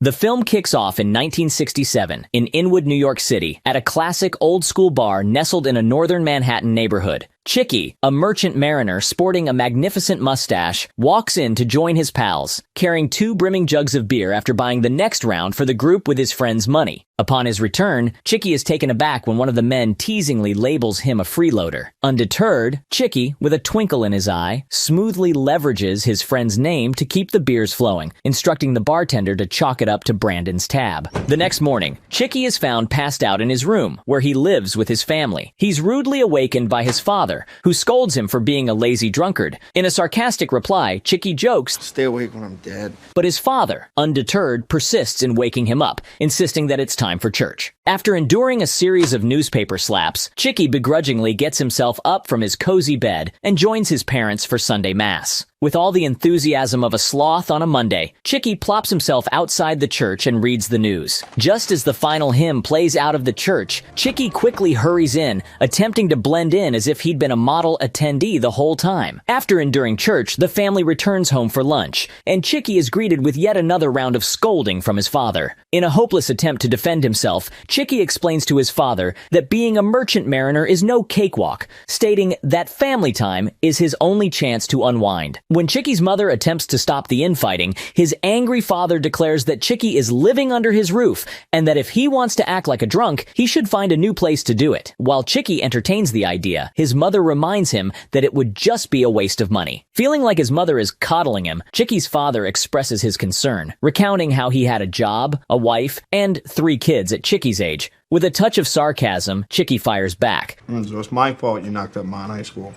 The film kicks off in 1967 in Inwood, New York City, at a classic old-school bar nestled in a northern Manhattan neighborhood. Chickie, a merchant mariner sporting a magnificent mustache, walks in to join his pals, carrying 2 brimming jugs of beer after buying the next round for the group with his friend's money. Upon his return, Chickie is taken aback when one of the men teasingly labels him a freeloader. Undeterred, Chickie, with a twinkle in his eye, smoothly leverages his friend's name to keep the beers flowing, instructing the bartender to chalk it up to Brandon's tab. The next morning, Chickie is found passed out in his room, where he lives with his family. He's rudely awakened by his father, who scolds him for being a lazy drunkard. In a sarcastic reply, Chickie jokes, "Stay awake when I'm dead." But his father, undeterred, persists in waking him up, insisting that it's time for church. After enduring a series of newspaper slaps, Chickie begrudgingly gets himself up from his cozy bed and joins his parents for Sunday Mass. With all the enthusiasm of a sloth on a Monday, Chickie plops himself outside the church and reads the news. Just as the final hymn plays out of the church, Chickie quickly hurries in, attempting to blend in as if he'd been a model attendee the whole time. After enduring church, the family returns home for lunch, and Chickie is greeted with yet another round of scolding from his father. In a hopeless attempt to defend himself, Chickie explains to his father that being a merchant mariner is no cakewalk, stating that family time is his only chance to unwind. When Chickie's mother attempts to stop the infighting, his angry father declares that Chickie is living under his roof and that if he wants to act like a drunk, he should find a new place to do it. While Chickie entertains the idea, his mother reminds him that it would just be a waste of money. Feeling like his mother is coddling him, Chickie's father expresses his concern, recounting how he had a job, a wife, and 3 kids at Chickie's age. With a touch of sarcasm, Chickie fires back. So it's my fault you knocked up Ma in high school.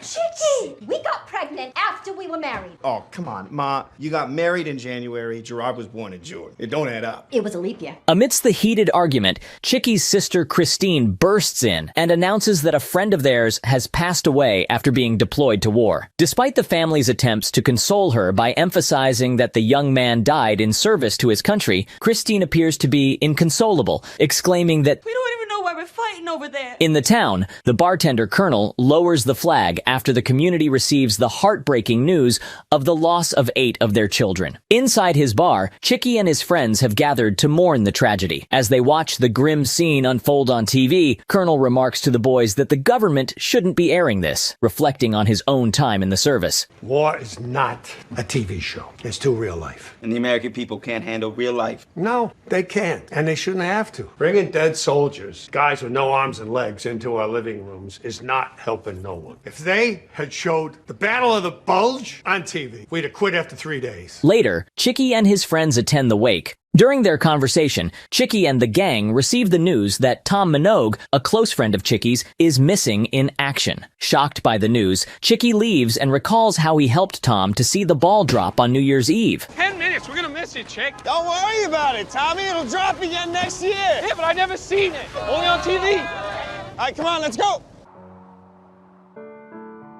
Chickie! We got pregnant after we were married. Oh, come on, Ma. You got married in January. Gerard was born in June. It don't add up. It was a leap year. Amidst the heated argument, Chickie's sister Christine bursts in and announces that a friend of theirs has passed away after being deployed to war. Despite the family's attempts to console her by emphasizing that the young man died in service to his country, Christine appears to be inconsolable, exclaiming that we don't even know why we're fighting over there. In the town, the bartender Colonel lowers the flag after the community receives the heartbreaking news of the loss of 8 of their children. Inside his bar, Chickie and his friends have gathered to mourn the tragedy. As they watch the grim scene unfold on TV, Colonel remarks to the boys that the government shouldn't be airing this, reflecting on his own time in the service. War is not a TV show. It's too real life. And the American people can't handle real life. No, they can't, and they shouldn't have to. Bringing dead soldiers, guys with no arms and legs, into our living rooms is not helping no one. If they had showed the Battle of the Bulge on TV, we'd have quit after 3 days. Later, Chickie and his friends attend the wake. During their conversation, Chickie and the gang receive the news that Tom Minogue, a close friend of Chickie's, is missing in action. Shocked by the news, Chickie leaves and recalls how he helped Tom to see the ball drop on New Year's Eve. 10 minutes, we're gonna miss it, Chick. Don't worry about it, Tommy. It'll drop again next year. Yeah, but I never seen it. Only on TV. All right, come on, let's go.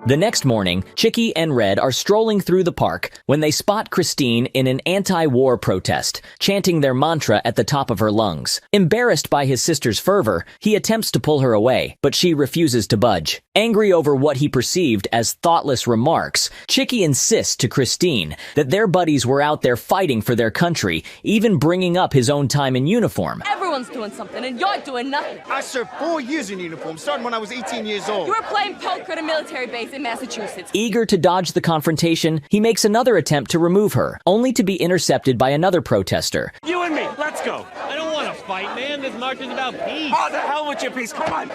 The next morning, Chickie and Red are strolling through the park when they spot Christine in an anti-war protest, chanting their mantra at the top of her lungs. Embarrassed by his sister's fervor, he attempts to pull her away, but she refuses to budge. Angry over what he perceived as thoughtless remarks, Chickie insists to Christine that their buddies were out there fighting for their country, even bringing up his own time in uniform. Everyone's doing something, and you're doing nothing. I served 4 years in uniform, starting when I was 18 years old. You were playing poker at a military base in Massachusetts. Eager to dodge the confrontation, he makes another attempt to remove her, only to be intercepted by another protester. You and me, let's go. I don't want to fight, man. This march is about peace. Oh, the hell with your peace. Come on.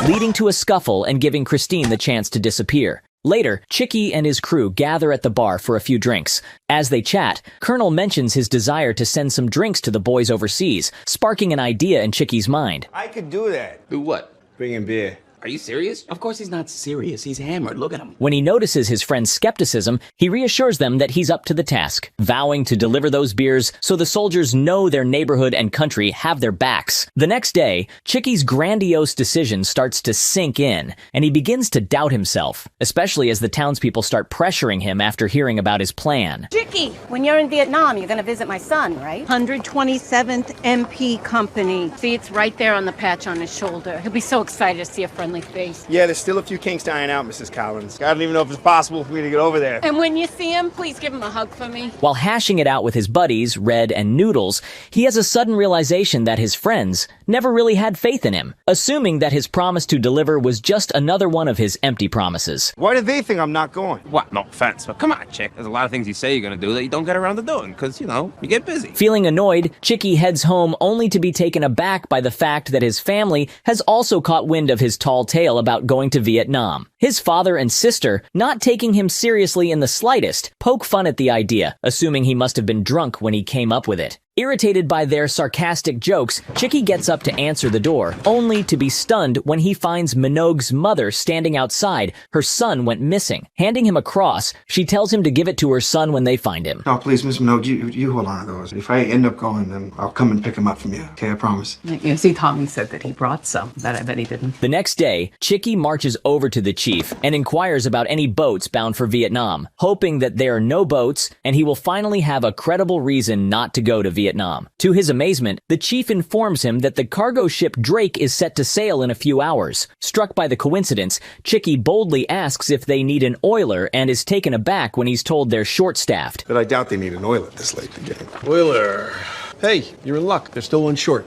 Leading to a scuffle and giving Christine the chance to disappear. Later, Chickie and his crew gather at the bar for a few drinks. As they chat, Colonel mentions his desire to send some drinks to the boys overseas, sparking an idea in Chickie's mind. I could do that. Do what? Bring in beer. Are you serious? Of course he's not serious. He's hammered. Look at him. When he notices his friend's skepticism, he reassures them that he's up to the task, vowing to deliver those beers so the soldiers know their neighborhood and country have their backs. The next day, Chickie's grandiose decision starts to sink in, and he begins to doubt himself, especially as the townspeople start pressuring him after hearing about his plan. Chickie, when you're in Vietnam, you're gonna visit my son, right? 127th MP Company. See, it's right there on the patch on his shoulder. He'll be so excited to see a friend friendly face. Yeah, there's still a few kinks to iron out, Mrs. Collins. I don't even know if it's possible for me to get over there. And when you see him, please give him a hug for me. While hashing it out with his buddies, Red and Noodles, he has a sudden realization that his friends never really had faith in him, assuming that his promise to deliver was just another one of his empty promises. Why do they think I'm not going? What? No offense, but come on, Chick. There's a lot of things you say you're gonna do that you don't get around to doing, because, you know, you get busy. Feeling annoyed, Chickie heads home only to be taken aback by the fact that his family has also caught wind of his tall tale about going to Vietnam. His father and sister, not taking him seriously in the slightest, poke fun at the idea, assuming he must have been drunk when he came up with it. Irritated by their sarcastic jokes, Chickie gets up to answer the door, only to be stunned when he finds Minogue's mother standing outside. Her son went missing. Handing him a cross, she tells him to give it to her son when they find him. Oh, please, Miss Minogue, you hold on to those. If I end up going, then I'll come and pick them up from you. Okay, I promise. Yes, he Tommy said that he brought some, but I bet he didn't. The next day, Chickie marches over to the chief and inquires about any boats bound for Vietnam, hoping that there are no boats and he will finally have a credible reason not to go to Vietnam. To his amazement, the chief informs him that the cargo ship Drake is set to sail in a few hours. Struck by the coincidence, Chickie boldly asks if they need an oiler and is taken aback when he's told they're short-staffed. But I doubt they need an oiler this late in the game. Wheeler. Hey, you're in luck. There's still one short.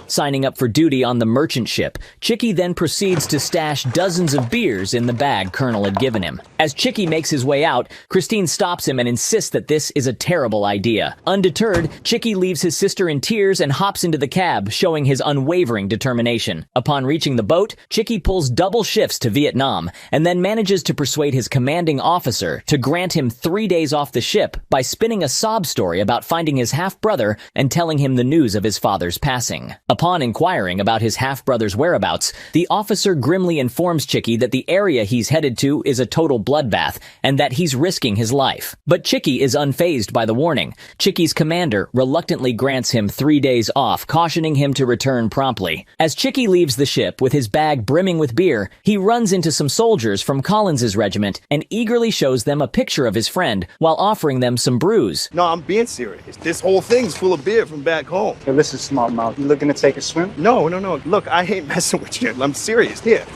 Signing up for duty on the merchant ship, Chickie then proceeds to stash dozens of beers in the bag Colonel had given him. As Chickie makes his way out, Christine stops him and insists that this is a terrible idea. Undeterred, Chickie leaves his sister in tears and hops into the cab, showing his unwavering determination. Upon reaching the boat, Chickie pulls double shifts to Vietnam, and then manages to persuade his commanding officer to grant him 3 days off the ship by spinning a sob story about finding his half-brother and telling him the news of his father's passing. Upon inquiring about his half-brother's whereabouts, the officer grimly informs Chickie that the area he's headed to is a total bloodbath and that he's risking his life. But Chickie is unfazed by the warning. Chickie's commander reluctantly grants him 3 days off, cautioning him to return promptly. As Chickie leaves the ship with his bag brimming with beer, he runs into some soldiers from Collins's regiment and eagerly shows them a picture of his friend while offering them some brews. No, I'm being serious. This whole thing's full of beer from back home. Hey, listen, smart mouth. You looking to take a swim? No. Look, I ain't messing with you. I'm serious. Here.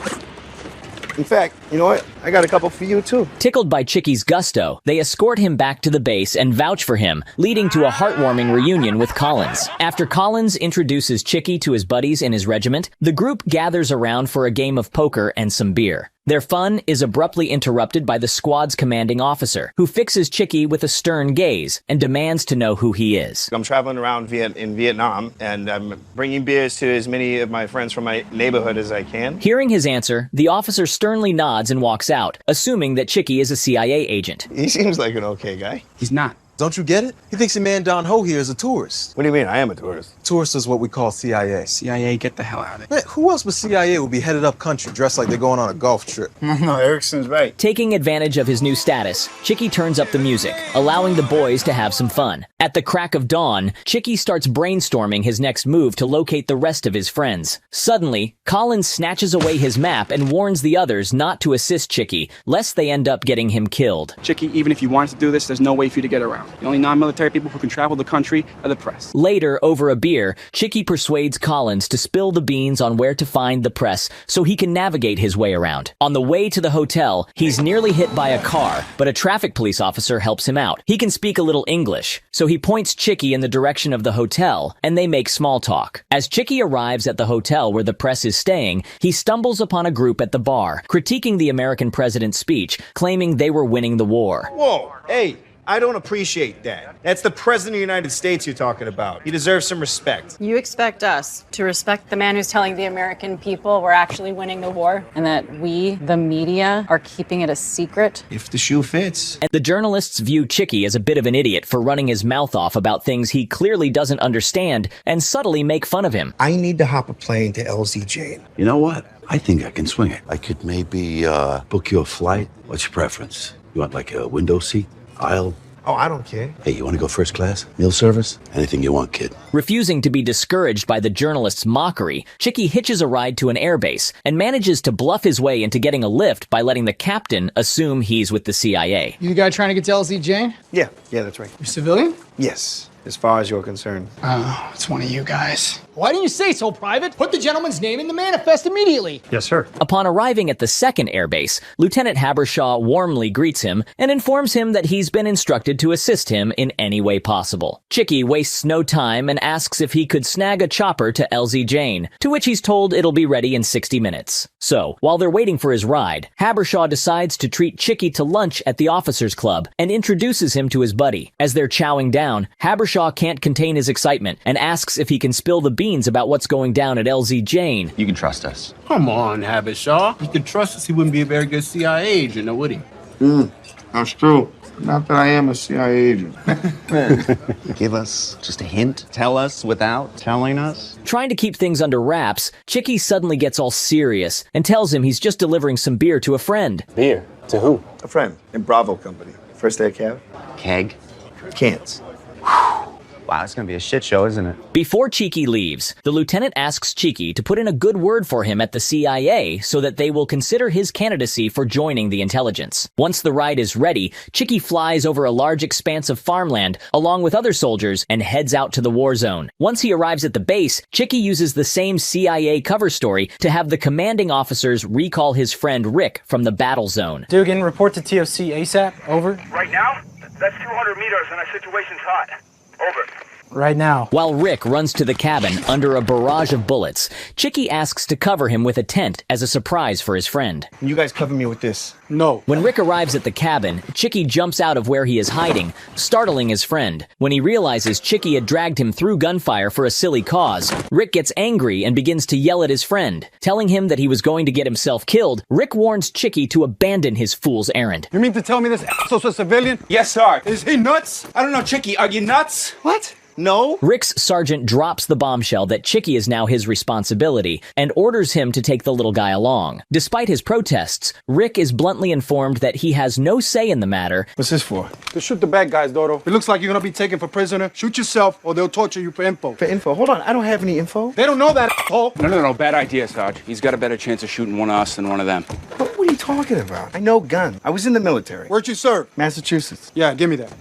In fact, you know what? I got a couple for you, too. Tickled by Chickie's gusto, they escort him back to the base and vouch for him, leading to a heartwarming reunion with Collins. After Collins introduces Chickie to his buddies in his regiment, the group gathers around for a game of poker and some beer. Their fun is abruptly interrupted by the squad's commanding officer, who fixes Chickie with a stern gaze and demands to know who he is. I'm traveling around in Vietnam, and I'm bringing beers to as many of my friends from my neighborhood as I can. Hearing his answer, the officer sternly nods and walks out, assuming that Chickie is a CIA agent. He seems like an okay guy. He's not. Don't you get it? He thinks your man Donohue here is a tourist. What do you mean? I am a tourist. Tourist is what we call CIA. CIA, get the hell out of it. Man, who else but CIA would be headed up country dressed like they're going on a golf trip? No, Erickson's right. Taking advantage of his new status, Chickie turns up the music, allowing the boys to have some fun. At the crack of dawn, Chickie starts brainstorming his next move to locate the rest of his friends. Suddenly, Collins snatches away his map and warns the others not to assist Chickie, lest they end up getting him killed. Chickie, even if you wanted to do this, there's no way for you to get around. The only non-military people who can travel the country are the press. Later, over a beer, Chickie persuades Collins to spill the beans on where to find the press so he can navigate his way around. On the way to the hotel, he's nearly hit by a car, but a traffic police officer helps him out. He can speak a little English, so he points Chickie in the direction of the hotel, and they make small talk. As Chickie arrives at the hotel where the press is staying, he stumbles upon a group at the bar, critiquing the American president's speech, claiming they were winning the war. Whoa, hey. I don't appreciate that. That's the President of the United States you're talking about. He deserves some respect. You expect us to respect the man who's telling the American people we're actually winning the war, and that we, the media, are keeping it a secret? If the shoe fits. And the journalists view Chickie as a bit of an idiot for running his mouth off about things he clearly doesn't understand and subtly make fun of him. I need to hop a plane to LZJ. You know what? I think I can swing it. I could maybe book you a flight. What's your preference? You want like a window seat? Aisle? Oh, I don't care. Hey, you want to go first class? Meal service? Anything you want, kid. Refusing to be discouraged by the journalist's mockery, Chickie hitches a ride to an airbase and manages to bluff his way into getting a lift by letting the captain assume he's with the CIA. You the guy trying to get to LZ Yeah, that's right. You're civilian? Yes, as far as you're concerned. Oh, it's one of you guys. Why didn't you say so, Private? Put the gentleman's name in the manifest immediately. Yes, sir. Upon arriving at the second airbase, Lieutenant Habershaw warmly greets him and informs him that he's been instructed to assist him in any way possible. Chickie wastes no time and asks if he could snag a chopper to LZ Jane, to which he's told it'll be ready in 60 minutes. So, while they're waiting for his ride, Habershaw decides to treat Chickie to lunch at the officers' club and introduces him to his buddy. As they're chowing down, Habershaw can't contain his excitement and asks if he can spill the beans about what's going down at LZ Jane. You can trust us. Come on, Habershaw. You could trust us. He wouldn't be a very good CIA agent, now would he? That's true. Not that I am a CIA agent. Give us just a hint. Tell us without telling us. Trying to keep things under wraps, Chickie suddenly gets all serious and tells him he's just delivering some beer to a friend. Beer? To who? A friend in Bravo Company. First day of cab? Keg? Cans. Wow, it's gonna be a shit show, isn't it? Before Chickie leaves, the lieutenant asks Chickie to put in a good word for him at the CIA so that they will consider his candidacy for joining the intelligence. Once the ride is ready, Chickie flies over a large expanse of farmland along with other soldiers and heads out to the war zone. Once he arrives at the base, Chickie uses the same CIA cover story to have the commanding officers recall his friend Rick from the battle zone. Duggan, report to TOC ASAP. Over. Right now? That's 200 meters and our situation's hot. Over. Right now. While Rick runs to the cabin under a barrage of bullets, Chickie asks to cover him with a tent as a surprise for his friend. You guys cover me with this. No. When Rick arrives at the cabin, Chickie jumps out of where he is hiding, startling his friend. When he realizes Chickie had dragged him through gunfire for a silly cause, Rick gets angry and begins to yell at his friend. Telling him that he was going to get himself killed, Rick warns Chickie to abandon his fool's errand. You mean to tell me this asshole's a civilian? Yes, sir. Is he nuts? I don't know, Chickie. Are you nuts? What? No. Rick's sergeant drops the bombshell that Chickie is now his responsibility and orders him to take the little guy along. Despite his protests, Rick is bluntly informed that he has no say in the matter. What's this for? To shoot the bad guys, Dodo. It looks like you're gonna be taken for prisoner. Shoot yourself or they'll torture you for info. For info? Hold on, I don't have any info. They don't know that, asshole. No. Bad idea, Sarge. He's got a better chance of shooting one of us than one of them. What are you talking about? I know gun. I was in the military. Where'd you serve? Massachusetts. Yeah, give me that.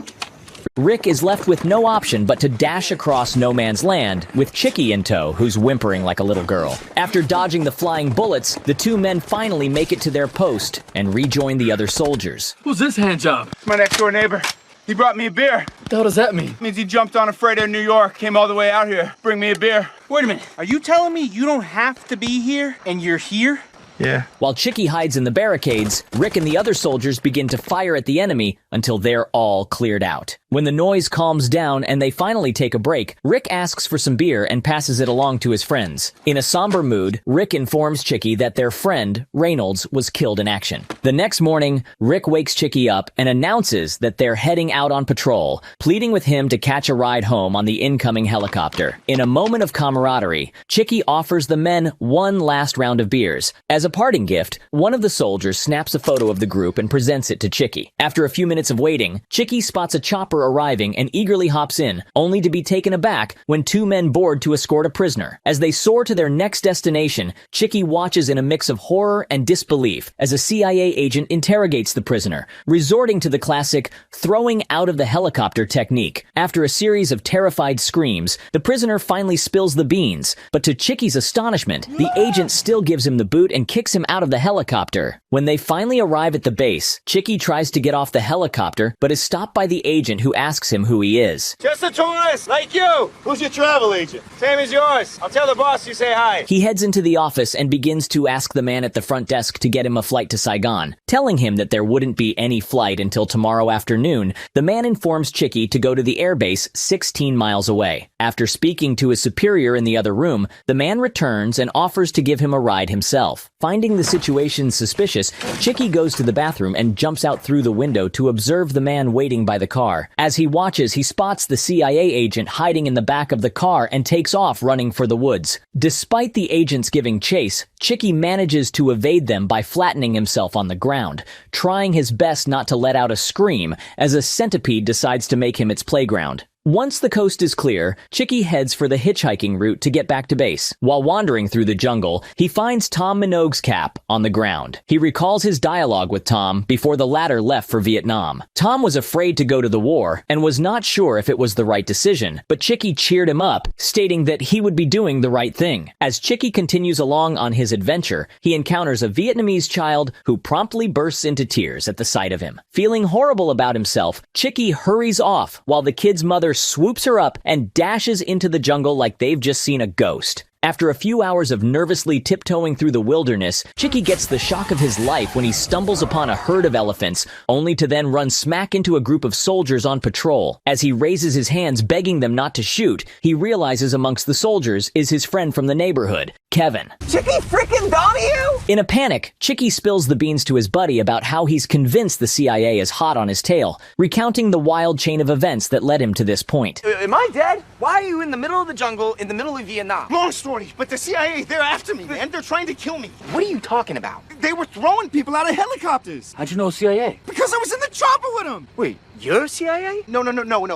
Rick is left with no option but to dash across no man's land, with Chickie in tow, who's whimpering like a little girl. After dodging the flying bullets, the two men finally make it to their post and rejoin the other soldiers. Who's this handjob? It's my next door neighbor. He brought me a beer. What the hell does that mean? It means he jumped on a freighter in New York, came all the way out here, bring me a beer. Wait a minute. Are you telling me you don't have to be here and you're here? Yeah. While Chickie hides in the barricades, Rick and the other soldiers begin to fire at the enemy until they're all cleared out. When the noise calms down and they finally take a break, Rick asks for some beer and passes it along to his friends. In a somber mood, Rick informs Chickie that their friend, Reynolds, was killed in action. The next morning, Rick wakes Chickie up and announces that they're heading out on patrol, pleading with him to catch a ride home on the incoming helicopter. In a moment of camaraderie, Chickie offers the men one last round of beers. As a parting gift, one of the soldiers snaps a photo of the group and presents it to Chickie. After a few minutes of waiting, Chickie spots a chopper arriving and eagerly hops in, only to be taken aback when two men board to escort a prisoner. As they soar to their next destination, Chickie watches in a mix of horror and disbelief as a CIA agent interrogates the prisoner, resorting to the classic throwing out of the helicopter technique. After a series of terrified screams, the prisoner finally spills the beans, but to Chickie's astonishment, the agent still gives him the boot and kicks him out of the helicopter. When they finally arrive at the base, Chickie tries to get off the helicopter, but is stopped by the agent who asks him who he is. Just a tourist, like you. Who's your travel agent? Same as yours. I'll tell the boss you say hi. He heads into the office and begins to ask the man at the front desk to get him a flight to Saigon. Telling him that there wouldn't be any flight until tomorrow afternoon, the man informs Chickie to go to the airbase 16 miles away. After speaking to his superior in the other room, the man returns and offers to give him a ride himself. Finding the situation suspicious, Chickie goes to the bathroom and jumps out through the window to observe the man waiting by the car. As he watches, he spots the CIA agent hiding in the back of the car and takes off running for the woods. Despite the agents giving chase, Chickie manages to evade them by flattening himself on the ground, trying his best not to let out a scream as a centipede decides to make him its playground. Once the coast is clear, Chickie heads for the hitchhiking route to get back to base. While wandering through the jungle, he finds Tom Minogue's cap on the ground. He recalls his dialogue with Tom before the latter left for Vietnam. Tom was afraid to go to the war and was not sure if it was the right decision, but Chickie cheered him up, stating that he would be doing the right thing. As Chickie continues along on his adventure, he encounters a Vietnamese child who promptly bursts into tears at the sight of him. Feeling horrible about himself, Chickie hurries off while the kid's mother swoops her up and dashes into the jungle like they've just seen a ghost. After a few hours of nervously tiptoeing through the wilderness, Chickie gets the shock of his life when he stumbles upon a herd of elephants, only to then run smack into a group of soldiers on patrol. As he raises his hands begging them not to shoot, he realizes amongst the soldiers is his friend from the neighborhood, Kevin. Chickie frickin' Donohue? In a panic, Chickie spills the beans to his buddy about how he's convinced the CIA is hot on his tail, recounting the wild chain of events that led him to this point. Am I dead? Why are you in the middle of the jungle, in the middle of Vietnam? Long story, but the CIA, they're after me, man. They're trying to kill me. What are you talking about? They were throwing people out of helicopters. How'd you know CIA? Because I was in the chopper with them. Wait, you're CIA? No.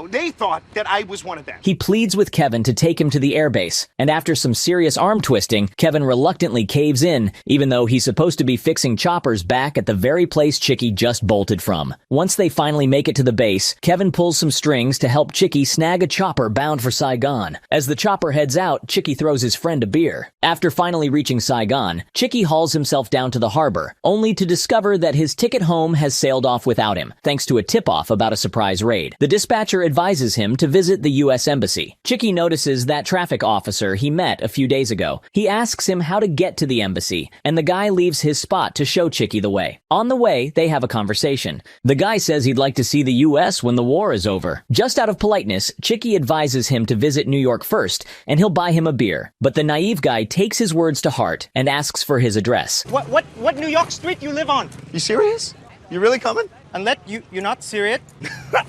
They thought that I was one of them. He pleads with Kevin to take him to the airbase, and after some serious arm twisting, Kevin reluctantly caves in, even though he's supposed to be fixing choppers back at the very place Chickie just bolted from. Once they finally make it to the base, Kevin pulls some strings to help Chickie snag a chopper bound for Saigon. As the chopper heads out, Chickie throws his friend a beer. After finally reaching Saigon, Chickie hauls himself down to the harbor, only to discover that his ticket home has sailed off without him, thanks to a tip-off about a surprise raid. The dispatcher advises him to visit the U.S. Embassy. Chickie notices that traffic officer he met a few days ago. He asks him how to get to the embassy, and the guy leaves his spot to show Chickie the way. On the way, they have a conversation. The guy says he'd like to see the U.S. when the war is over. Just out of politeness, Chickie advises him to visit New York first, and he'll buy him a beer. But the naive guy takes his words to heart and asks for his address. What New York street you live on? You serious? You really coming? Unless you're not serious.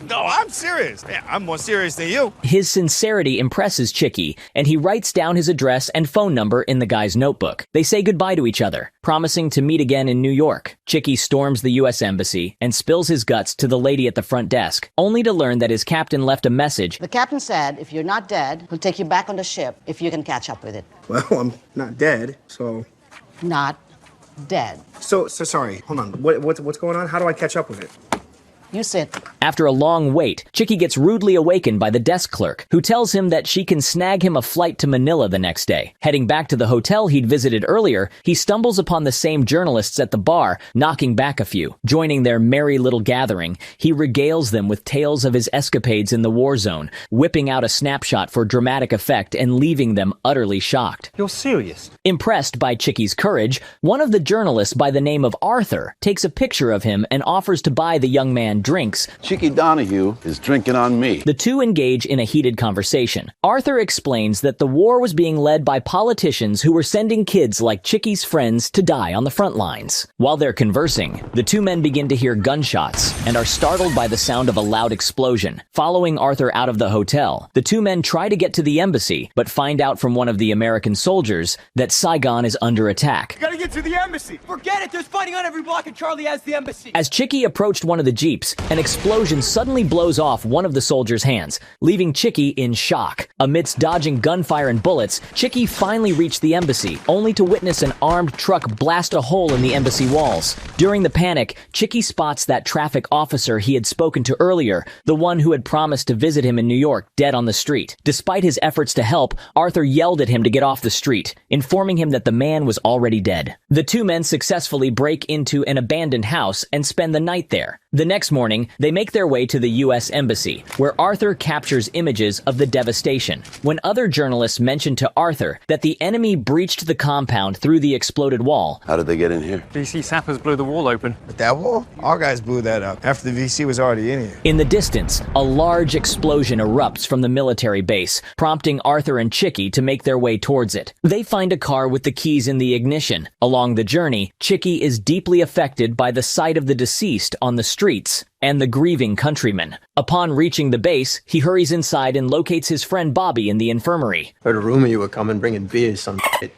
No, I'm serious. Yeah, I'm more serious than you. His sincerity impresses Chickie, and he writes down his address and phone number in the guy's notebook. They say goodbye to each other, promising to meet again in New York. Chickie storms the U.S. Embassy and spills his guts to the lady at the front desk, only to learn that his captain left a message. The captain said if you're not dead, he'll take you back on the ship if you can catch up with it. Well, I'm not dead, so... Not dead. So sorry. Hold on. What's going on? How do I catch up with it? You sit. After a long wait, Chickie gets rudely awakened by the desk clerk, who tells him that she can snag him a flight to Manila the next day. Heading back to the hotel he'd visited earlier, he stumbles upon the same journalists at the bar, knocking back a few. Joining their merry little gathering, he regales them with tales of his escapades in the war zone, whipping out a snapshot for dramatic effect and leaving them utterly shocked. You're serious? Impressed by Chickie's courage, one of the journalists by the name of Arthur takes a picture of him and offers to buy the young man drinks. Chickie Donohue is drinking on me. The two engage in a heated conversation. Arthur explains that the war was being led by politicians who were sending kids like Chickie's friends to die on the front lines. While they're conversing, the two men begin to hear gunshots and are startled by the sound of a loud explosion. Following Arthur out of the hotel, the two men try to get to the embassy, but find out from one of the American soldiers that Saigon is under attack. You gotta get to the embassy. Forget it. There's fighting on every block and Charlie has the embassy. As Chickie approached one of the jeeps, an explosion suddenly blows off one of the soldiers' hands, leaving Chickie in shock. Amidst dodging gunfire and bullets, Chickie finally reached the embassy, only to witness an armed truck blast a hole in the embassy walls. During the panic, Chickie spots that traffic officer he had spoken to earlier, the one who had promised to visit him in New York, dead on the street. Despite his efforts to help, Arthur yelled at him to get off the street, informing him that the man was already dead. The two men successfully break into an abandoned house and spend the night there. The next morning, they make their way to the U.S. Embassy, where Arthur captures images of the devastation. When other journalists mention to Arthur that the enemy breached the compound through the exploded wall. How did they get in here? VC sappers blew the wall open. With that wall? Our guys blew that up after the VC was already in here. In the distance, a large explosion erupts from the military base, prompting Arthur and Chickie to make their way towards it. They find a car with the keys in the ignition. Along the journey, Chickie is deeply affected by the sight of the deceased on the streets and the grieving countrymen. Upon reaching the base, he hurries inside and locates his friend Bobby in the infirmary. Heard a rumor you were coming bringing beers, some shit.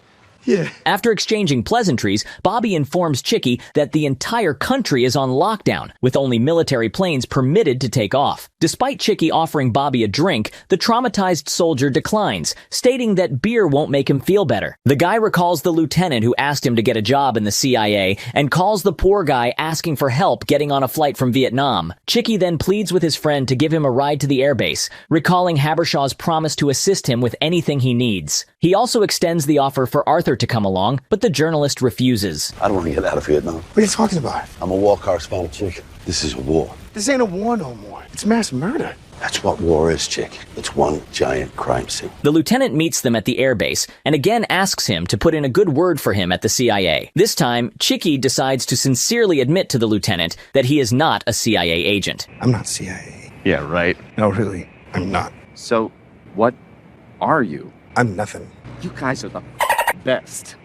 Yeah. After exchanging pleasantries, Bobby informs Chickie that the entire country is on lockdown, with only military planes permitted to take off. Despite Chickie offering Bobby a drink, the traumatized soldier declines, stating that beer won't make him feel better. The guy recalls the lieutenant who asked him to get a job in the CIA and calls the poor guy asking for help getting on a flight from Vietnam. Chickie then pleads with his friend to give him a ride to the airbase, recalling Habershaw's promise to assist him with anything he needs. He also extends the offer for Arthur to come along, but the journalist refuses. I don't want to get out of Vietnam. What are you talking about? I'm a war correspondent, chick. This is a war. This ain't a war no more. It's mass murder. That's what war is, chick. It's one giant crime scene. The lieutenant meets them at the airbase and again asks him to put in a good word for him at the CIA. This time, Chickie decides to sincerely admit to the lieutenant that he is not a CIA agent. I'm not CIA. Yeah, right. No, really, I'm not. So, what are you? I'm nothing. You guys are the best.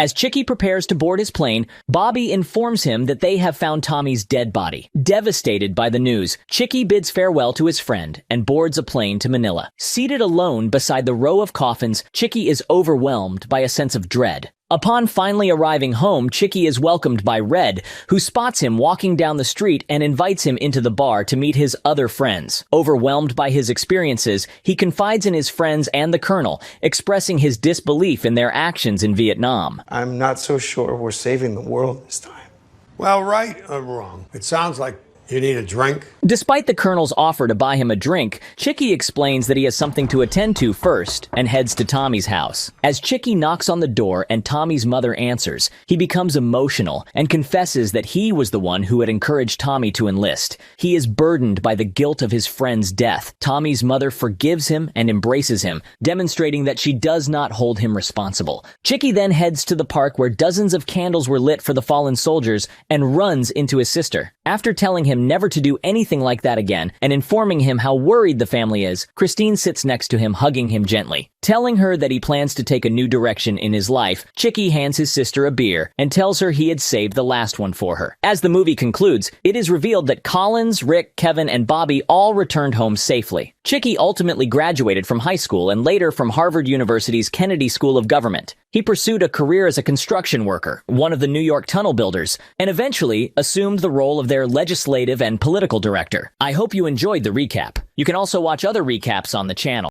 As Chickie prepares to board his plane, Bobby informs him that they have found Tommy's dead body. Devastated by the news, Chickie bids farewell to his friend and boards a plane to Manila. Seated alone beside the row of coffins, Chickie is overwhelmed by a sense of dread. Upon finally arriving home, Chickie is welcomed by Red, who spots him walking down the street and invites him into the bar to meet his other friends. Overwhelmed by his experiences, he confides in his friends and the Colonel, expressing his disbelief in their actions in Vietnam. I'm not so sure we're saving the world this time. Well, right or wrong, it sounds like you need a drink. Despite the Colonel's offer to buy him a drink, Chickie explains that he has something to attend to first and heads to Tommy's house. As Chickie knocks on the door and Tommy's mother answers, he becomes emotional and confesses that he was the one who had encouraged Tommy to enlist. He is burdened by the guilt of his friend's death. Tommy's mother forgives him and embraces him, demonstrating that she does not hold him responsible. Chickie then heads to the park where dozens of candles were lit for the fallen soldiers and runs into his sister. After telling him never to do anything like that again and informing him how worried the family is, Christine sits next to him, hugging him gently. Telling her that he plans to take a new direction in his life, Chickie hands his sister a beer and tells her he had saved the last one for her. As the movie concludes, it is revealed that Collins, Rick, Kevin, and Bobby all returned home safely. Chickie ultimately graduated from high school and later from Harvard University's Kennedy School of Government. He pursued a career as a construction worker, one of the New York tunnel builders, and eventually assumed the role of their legislative and political director. I hope you enjoyed the recap. You can also watch other recaps on the channel.